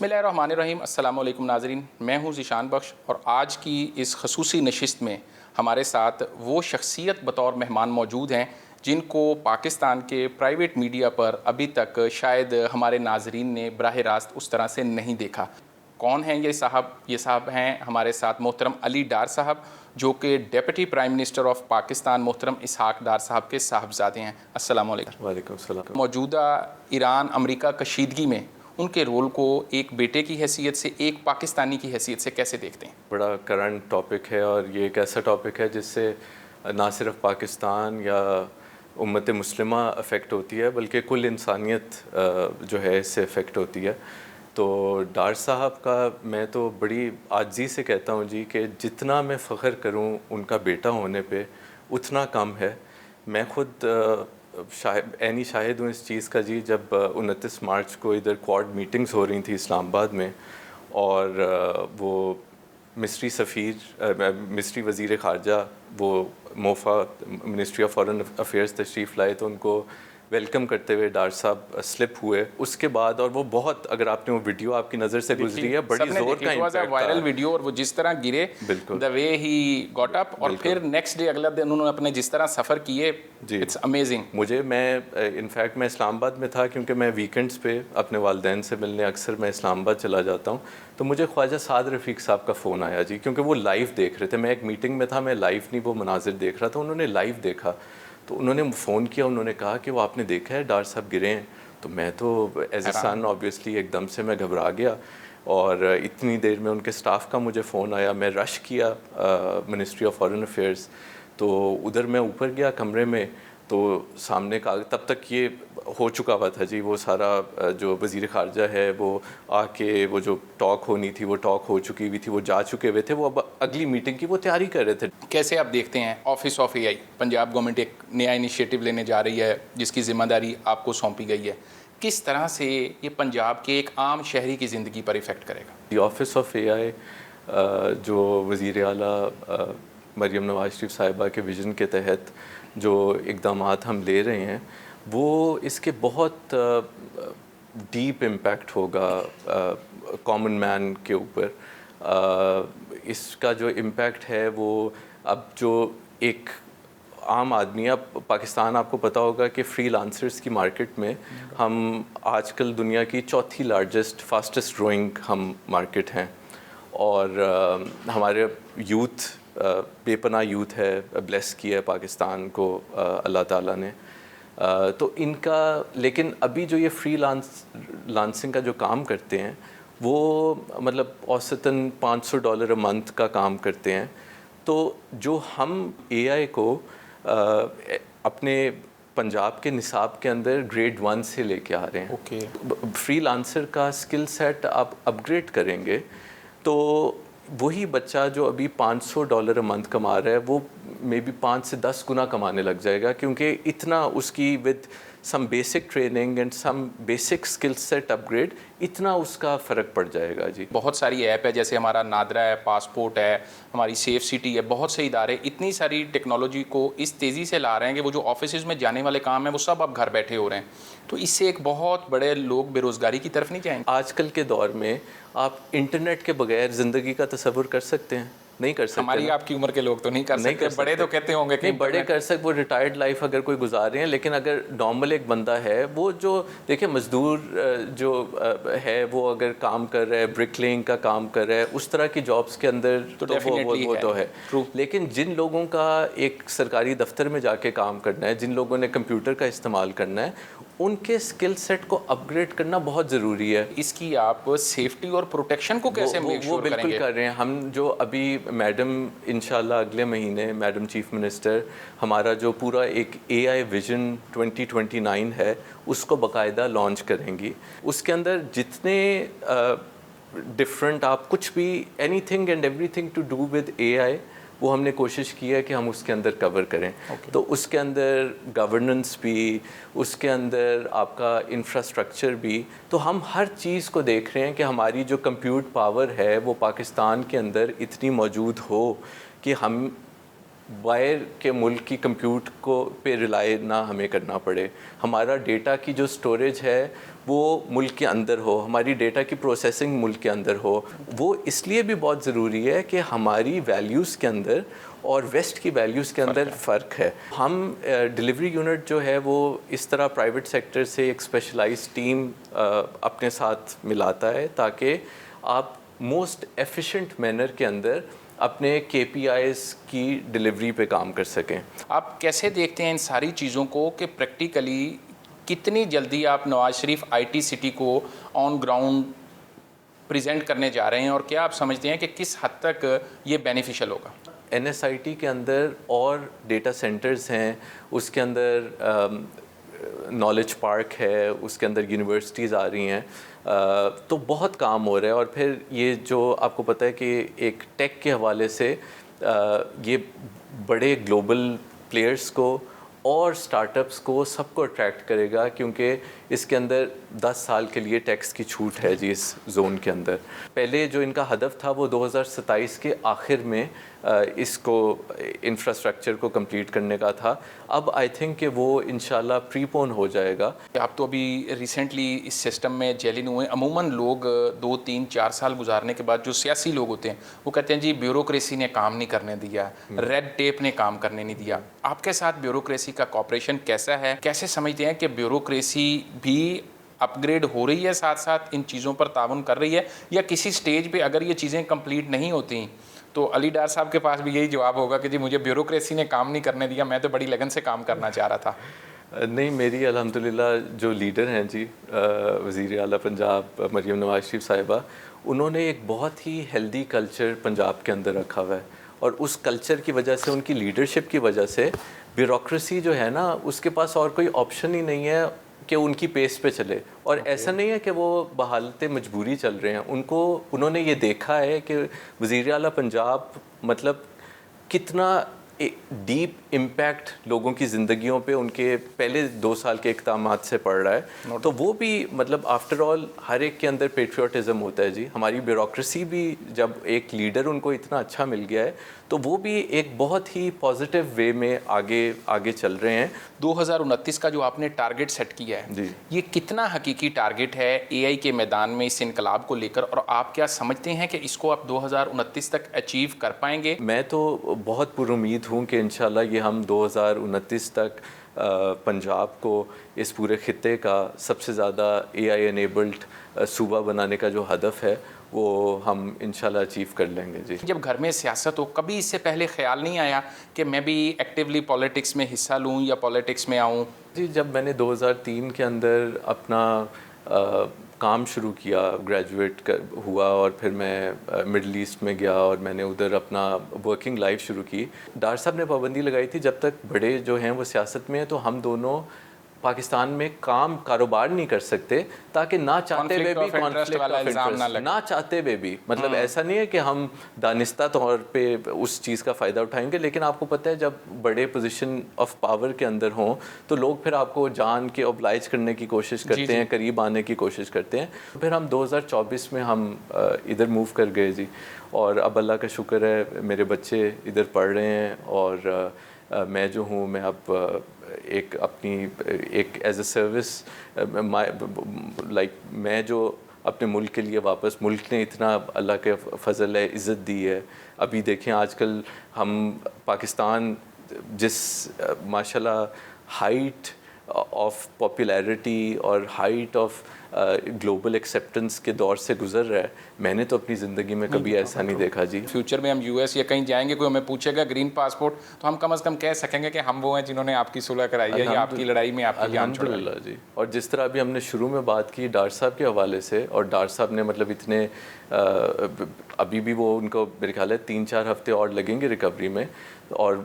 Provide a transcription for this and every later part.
بسم اللہ الرحمن الرحیم. السلام علیکم ناظرین, میں ہوں ذیشان بخش اور آج کی اس خصوصی نشست میں ہمارے ساتھ وہ شخصیت بطور مہمان موجود ہیں جن کو پاکستان کے پرائیویٹ میڈیا پر ابھی تک شاید ہمارے ناظرین نے براہ راست اس طرح سے نہیں دیکھا. کون ہیں یہ صاحب؟ یہ صاحب ہیں ہمارے ساتھ محترم علی ڈار صاحب, جو کہ deputy prime minister of Pakistan محترم اسحاق ڈار صاحب کے صاحبزادے ہیں. السلام علیکم. وعلیکم السلام. موجودہ ایران امریکہ کشیدگی میں ان کے رول کو ایک بیٹے کی حیثیت سے, ایک پاکستانی کی حیثیت سے کیسے دیکھتے ہیں؟ بڑا کرنٹ ٹاپک ہے اور یہ ایک ایسا ٹاپک ہے جس سے نہ صرف پاکستان یا امت مسلمہ افیکٹ ہوتی ہے بلکہ کل انسانیت جو ہے اس سے افیکٹ ہوتی ہے. تو ڈار صاحب کا میں تو بڑی عاجزی سے کہتا ہوں جی کہ جتنا میں فخر کروں ان کا بیٹا ہونے پہ اتنا کم ہے. میں خود عینی شاہد ہوں اس چیز کا جی, جب 29 مارچ کو ادھر کوارڈ میٹنگز ہو رہی تھیں اسلام آباد میں اور وہ مصری وزیر خارجہ وہ موفا منسٹری آف فارن افیئرز تشریف لائے تو ان کو ویلکم کرتے ہوئے ڈار صاحب سلپ ہوئے. اس کے بعد اور وہ بہت, اگر آپ نے وہ ویڈیو آپ کی نظر سے گزری ہے, بڑی زور کا امپیکٹ تھا, وائرل ویڈیو, اور وہ جس طرح گرے, بالکل دا وے ہی گاٹ اپ, اور پھر نیکسٹ ڈے اگلا دن انہوں نے اپنے جس طرح سفر کیے, اٹس امیزنگ. میں انفیکٹ میں اسلام آباد میں تھا کیونکہ میں ویکینڈز پہ اپنے والدین سے ملنے اکثر میں اسلام آباد چلا جاتا ہوں. تو مجھے خواجہ سعد رفیق صاحب کا فون آیا جی, کیونکہ وہ لائیو دیکھ رہے تھے. میں ایک میٹنگ میں تھا, میں لائیو نہیں وہ مناظر دیکھ رہا تھا, انہوں نے لائیو دیکھا. تو انہوں نے فون کیا, انہوں نے کہا کہ وہ آپ نے دیکھا ہے ڈار صاحب گرے ہیں. تو میں تو ایز اے سن آبویسلی ایک دم سے میں گھبرا گیا, اور اتنی دیر میں ان کے سٹاف کا مجھے فون آیا. میں رش کیا منسٹری آف فارن افیئرز, تو ادھر میں اوپر گیا کمرے میں, تو سامنے کا تب تک یہ ہو چکا ہوا تھا جی, وہ سارا جو وزیر خارجہ ہے وہ آ کے وہ جو ٹاک ہونی تھی وہ ٹاک ہو چکی ہوئی تھی, وہ جا چکے ہوئے تھے, وہ اب اگلی میٹنگ کی وہ تیاری کر رہے تھے. کیسے آپ دیکھتے ہیں office of a I, Punjab government ایک نیا انیشیٹو لینے جا رہی ہے جس کی ذمہ داری آپ کو سونپی گئی ہے, کس طرح سے یہ پنجاب کے ایک عام شہری کی زندگی پر ایفیکٹ کرے گا؟ دی آفس آف اے آئی جو وزیر اعلیٰ مریم نواز شریف صاحبہ کے ویژن کے تحت جو اقدامات ہم لے رہے ہیں, وہ اس کے بہت ڈیپ امپیکٹ ہوگا کامن مین کے اوپر. اس کا جو امپیکٹ ہے وہ اب جو ایک عام آدمی, اب پاکستان آپ کو پتہ ہوگا کہ فری لانسرز کی مارکیٹ میں ہم آج کل دنیا کی چوتھی لارجسٹ فاسٹسٹ گروئنگ ہم مارکیٹ ہیں, اور ہمارے یوتھ بے پناہ یوتھ ہے, بلیس کیا ہے پاکستان کو اللہ تعالیٰ نے. تو ان کا, لیکن ابھی جو یہ فری لانسنگ کا جو کام کرتے ہیں وہ مطلب اوسطاً $500 منتھ کا کام کرتے ہیں. تو جو ہم اے آئی کو اپنے پنجاب کے نصاب کے اندر گریڈ 1 سے لے کے آ رہے ہیں. فری لانسر کا اسکل سیٹ آپ اپ گریڈ کریں گے تو وہی بچہ جو ابھی $500 منتھ کما رہا ہے وہ مے بی 5 سے 10 گنا کمانے لگ جائے گا, کیونکہ اتنا اس کی with some basic training and some basic skill set upgrade اتنا اس کا فرق پڑ جائے گا جی. بہت ساری ایپ ہے, جیسے ہمارا نادرا ہے, پاسپورٹ ہے, ہماری سیف سٹی ہے, بہت سے ادارے اتنی ساری ٹیکنالوجی کو اس تیزی سے لا رہے ہیں کہ وہ جو آفیسز میں جانے والے کام ہیں وہ سب اب گھر بیٹھے ہو رہے ہیں. تو اس سے ایک بہت بڑے لوگ بے روزگاری کی طرف نہیں جائیں گے. آج کل کے دور میں آپ انٹرنیٹ کے بغیر زندگی کا تصور کر سکتے ہیں؟ نہیں کر سکتے. ہماری آپ کی عمر کے لوگ تو نہیں کر سکتے. بڑے تو کہتے ہوں گے کہ بڑے کر سکتے, وہ ریٹائرڈ لائف اگر کوئی گزار رہے ہیں, لیکن اگر نارمل ایک بندہ ہے, وہ جو دیکھیں مزدور جو ہے وہ اگر کام کر رہا ہے, برک لینگ کا کام کر رہا ہے, اس طرح کی جابس کے اندر تو وہ تو ہے. لیکن جن لوگوں کا ایک سرکاری دفتر میں جا کے کام کرنا ہے, جن لوگوں نے کمپیوٹر کا استعمال کرنا ہے, ان کے اسکل سیٹ کو اپ گریڈ کرنا بہت ضروری ہے. اس کی آپ سیفٹی اور پروٹیکشن کو کیسے میک شور کریں گے؟ وہ بالکل کر رہے ہیں ہم. جو ابھی میڈم انشاءاللہ اگلے مہینے میڈم چیف منسٹر ہمارا جو پورا ایک اے آئی ویژن 2029 ہے اس کو باقاعدہ لانچ کریں گی. اس کے اندر جتنے ڈفرینٹ آپ کچھ بھی anything and everything to do with A I, وہ ہم نے کوشش کی ہے کہ ہم اس کے اندر کور کریں. تو اس کے اندر گورننس بھی, اس کے اندر آپ کا انفراسٹرکچر بھی, تو ہم ہر چیز کو دیکھ رہے ہیں کہ ہماری جو کمپیوٹ پاور ہے وہ پاکستان کے اندر اتنی موجود ہو کہ ہم باہر کے ملک کی کمپیوٹ کو پہ ریلائی نہ ہمیں کرنا پڑے. ہمارا ڈیٹا کی جو سٹوریج ہے وہ ملک کے اندر ہو, ہماری ڈیٹا کی پروسیسنگ ملک کے اندر ہو. وہ اس لیے بھی بہت ضروری ہے کہ ہماری ویلیوز کے اندر اور ویسٹ کی ویلیوز کے اندر فرق ہے. ہم ڈیلیوری یونٹ جو ہے وہ اس طرح پرائیویٹ سیکٹر سے ایک اسپیشلائز ٹیم اپنے ساتھ ملاتا ہے تاکہ آپ موسٹ ایفیشینٹ مینر کے اندر اپنے کے پی آئیز کی ڈیلیوری پہ کام کر سکیں. آپ کیسے دیکھتے ہیں ان ساری چیزوں کو کہ پریکٹیکلی کتنی جلدی آپ Nawaz Sharif I T city کو آن گراؤنڈ پریزنٹ کرنے جا رہے ہیں, اور کیا آپ سمجھتے ہیں کہ کس حد تک یہ بینیفیشل ہوگا؟ این ایس آئی ٹی کے اندر اور ڈیٹا سینٹرز ہیں, اس کے اندر نالج پارک ہے, اس کے اندر یونیورسٹیز آ رہی ہیں, تو بہت کام ہو رہا ہے. اور پھر یہ جو آپ کو پتہ ہے کہ ایک ٹیک کے حوالے سے یہ بڑے گلوبل پلیئرز کو اور سٹارٹ اپس کو سب کو اٹریکٹ کرے گا, کیونکہ اس کے اندر 10 سال کے لیے ٹیکس کی چھوٹ ہے جی اس زون کے اندر. پہلے جو ان کا ہدف تھا وہ 2027 کے آخر میں اس کو انفراسٹرکچر کو کمپلیٹ کرنے کا تھا. اب آئی تھنک کہ وہ انشاءاللہ پری پون ہو جائے گا. آپ تو ابھی ریسنٹلی اس سسٹم میں جیلن ہوئے. عموماً لوگ 2 3 4 سال گزارنے کے بعد جو سیاسی لوگ ہوتے ہیں وہ کہتے ہیں جی بیوروکریسی نے کام نہیں کرنے دیا, ریڈ ٹیپ نے کام کرنے نہیں دیا. آپ کے ساتھ بیوروکریسی کا کوآپریشن کیسا ہے؟ کیسے سمجھتے ہیں کہ بیوروکریسی بھی اپ گریڈ ہو رہی ہے, ساتھ ساتھ ان چیزوں پر تعاون کر رہی ہے, یا کسی سٹیج پہ اگر یہ چیزیں کمپلیٹ نہیں ہوتی تو علی ڈار صاحب کے پاس بھی یہی جواب ہوگا کہ جی مجھے بیوروکریسی نے کام نہیں کرنے دیا, میں تو بڑی لگن سے کام کرنا چاہ رہا تھا؟ نہیں, میری الحمدللہ جو لیڈر ہیں جی وزیر اعلیٰ پنجاب مریم نواز شریف صاحبہ, انہوں نے ایک بہت ہی ہیلدی کلچر پنجاب کے اندر رکھا ہوا ہے, اور اس کلچر کی وجہ سے, ان کی لیڈرشپ کی وجہ سے بیوروکریسی جو ہے نا اس کے پاس اور کوئی آپشن ہی نہیں ہے کہ ان کی پیس پہ چلے. اور ایسا نہیں ہے کہ وہ بحالت مجبوری چل رہے ہیں, انہوں نے یہ دیکھا ہے کہ وزیر اعلیٰ پنجاب مطلب کتنا ڈیپ امپیکٹ لوگوں کی زندگیوں پہ ان کے پہلے 2 سال کے اقدامات سے پڑ رہا ہے. تو وہ بھی مطلب آفٹر آل ہر ایک کے اندر پیٹریوٹزم ہوتا ہے جی. ہماری بیوروکریسی بھی جب ایک لیڈر ان کو اتنا اچھا مل گیا ہے تو وہ بھی ایک بہت ہی پازیٹیو وے میں آگے چل رہے ہیں. 2029 کا جو آپ نے ٹارگٹ سیٹ کیا ہے جی, یہ کتنا حقیقی ٹارگٹ ہے اے آئی کے میدان میں اس انقلاب کو لے کر, اور آپ کیا سمجھتے ہیں کہ اس کو آپ 2029 تک اچیو کر پائیں گے؟ میں تو بہت پر امید ہوں کہ انشاءاللہ یہ ہم 2029 تک پنجاب کو اس پورے خطے کا سب سے زیادہ اے آئی انیبلڈ صوبہ بنانے کا جو ہدف ہے وہ ہم انشاءاللہ اچیو کر لیں گے جی. جب گھر میں سیاست ہو, کبھی اس سے پہلے خیال نہیں آیا کہ میں بھی ایکٹیولی پالیٹکس میں حصہ لوں یا پالیٹکس میں آؤں؟ جی, جب میں نے 2003 کے اندر اپنا کام شروع کیا, گریجویٹ ہوا, اور پھر میں مڈل ایسٹ میں گیا اور میں نے ادھر اپنا ورکنگ لائف شروع کی. ڈار صاحب نے پابندی لگائی تھی جب تک بڑے جو ہیں وہ سیاست میں ہیں تو ہم دونوں پاکستان میں کاروبار نہیں کر سکتے, تاکہ نہ چاہتے ہوئے بھی کانفلکٹ آف انٹرسٹ, نہ چاہتے ہوئے بھی, مطلب ایسا نہیں ہے کہ ہم دانستہ طور پہ اس چیز کا فائدہ اٹھائیں گے, لیکن آپ کو پتہ ہے جب بڑے پوزیشن آف پاور کے اندر ہوں تو لوگ پھر آپ کو جان کے اوبلائج کرنے کی کوشش کرتے ہیں, قریب آنے کی کوشش کرتے ہیں. پھر ہم 2024 میں ہم ادھر موو کر گئے جی, اور اب اللہ کا شکر ہے میرے بچے ادھر پڑھ رہے ہیں, اور میں جو ہوں میں اب ایک اپنی ایک ایز اے سروس لائک میں جو اپنے ملک کے لیے واپس, ملک نے اتنا اللہ کے فضل ہے عزت دی ہے. ابھی دیکھیں آج کل ہم پاکستان جس ماشاءاللہ ہائٹ آف پاپولیرٹی اور ہائٹ آف گلوبل ایکسیپٹنس کے دور سے گزر رہا ہے, میں نے تو اپنی زندگی میں کبھی ایسا نہیں دیکھا جی. فیوچر میں ہم یو ایس یا کہیں جائیں گے, کوئی ہمیں پوچھے گا گرین پاسپورٹ, تو ہم کم از کم کہہ سکیں گے کہ ہم وہ ہیں جنہوں نے آپ کی صلح کرائی ہے یا آپ کی لڑائی میں آپ کی جان چھڑائی. الحمدللہ جی. اور جس طرح ابھی ہم نے شروع میں بات کی ڈار صاحب کے حوالے سے, اور ڈار صاحب نے مطلب اتنے ابھی بھی وہ ان کو میرے خیال ہے 3-4 ہفتے اور لگیں گے ریکوری میں, اور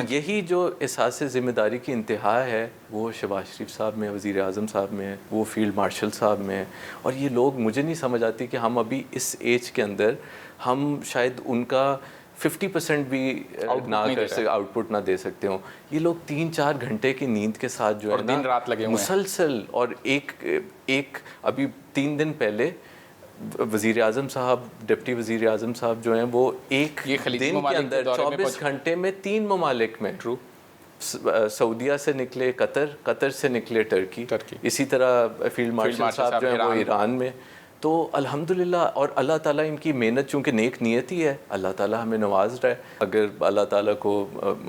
یہی جو احساس ذمہ داری کی انتہا ہے وہ شہباز شریف صاحب میں, وزیر اعظم صاحب میں, وہ فیلڈ مارشل صاحب میں. اور یہ لوگ, مجھے نہیں سمجھ آتی کہ ہم ابھی اس ایج کے اندر ہم شاید ان کا 50% بھی نہ کر سکتے, آؤٹ پٹ نہ دے سکتے ہوں. یہ لوگ 3-4 گھنٹے کی نیند کے ساتھ جو ہے دن رات لگے ہوئے مسلسل, اور ایک ابھی 3 دن پہلے وزیر اعظم صاحب، ڈپٹی وزیر اعظم صاحب جو ہیں وہ ایک یہ خلیجی دن کے ممالک کے اندر دورے میں 24 گھنٹے میں 3 ممالک میں، ٹرو، سعودیہ سے نکلے قطر سے نکلے ٹرکی، اسی طرح فیلڈ مارشل صاحب جو ہیں وہ ایران میں. تو الحمدللہ، اور اللہ تعالیٰ ان کی محنت چونکہ نیک نیت ہی ہے، اللہ تعالیٰ ہمیں نواز رہا ہے. اگر اللہ تعالیٰ کو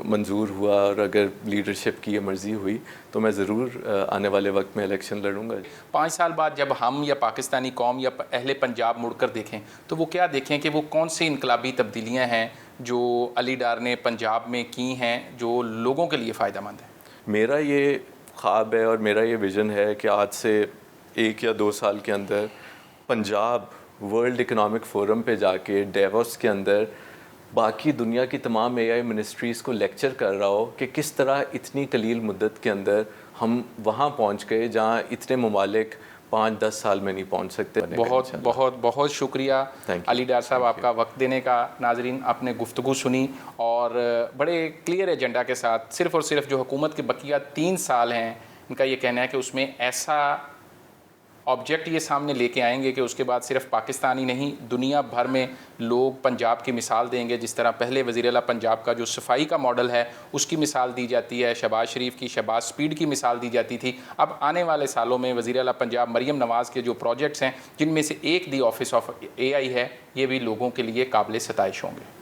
منظور ہوا اور اگر لیڈرشپ کی یہ مرضی ہوئی تو میں ضرور آنے والے وقت میں الیکشن لڑوں گا. 5 سال بعد جب ہم یا پاکستانی قوم یا اہل پنجاب مڑ کر دیکھیں تو وہ کیا دیکھیں کہ وہ کون سی انقلابی تبدیلیاں ہیں جو علی ڈار نے پنجاب میں کی ہیں جو لوگوں کے لیے فائدہ مند ہیں؟ میرا یہ خواب ہے اور میرا یہ ویژن ہے کہ آج سے 1 یا 2 سال کے اندر پنجاب ورلڈ اکنامک فورم پہ جا کے ڈیووس کے اندر باقی دنیا کی تمام اے آئی منسٹریز کو لیکچر کر رہا ہو کہ کس طرح اتنی قلیل مدت کے اندر ہم وہاں پہنچ گئے جہاں اتنے ممالک 5-10 سال میں نہیں پہنچ سکتے. بہت بہت بہت شکریہ علی ڈار صاحب آپ کا وقت دینے کا. ناظرین، آپ نے گفتگو سنی اور بڑے کلیئر ایجنڈا کے ساتھ صرف اور صرف جو حکومت کے بقیہ 3 سال ہیں ان کا یہ کہنا ہے کہ اس میں ایسا آبجیکٹ یہ سامنے لے کے آئیں گے کہ اس کے بعد صرف پاکستانی نہیں دنیا بھر میں لوگ پنجاب کی مثال دیں گے. جس طرح پہلے وزیر اعلیٰ پنجاب کا جو صفائی کا ماڈل ہے اس کی مثال دی جاتی ہے، شہباز شریف کی شہباز سپیڈ کی مثال دی جاتی تھی، اب آنے والے سالوں میں وزیر اعلیٰ پنجاب مریم نواز کے جو پروجیکٹس ہیں جن میں سے ایک دی آفس آف اے آئی ہے، یہ بھی لوگوں کے لیے قابل ستائش ہوں گے.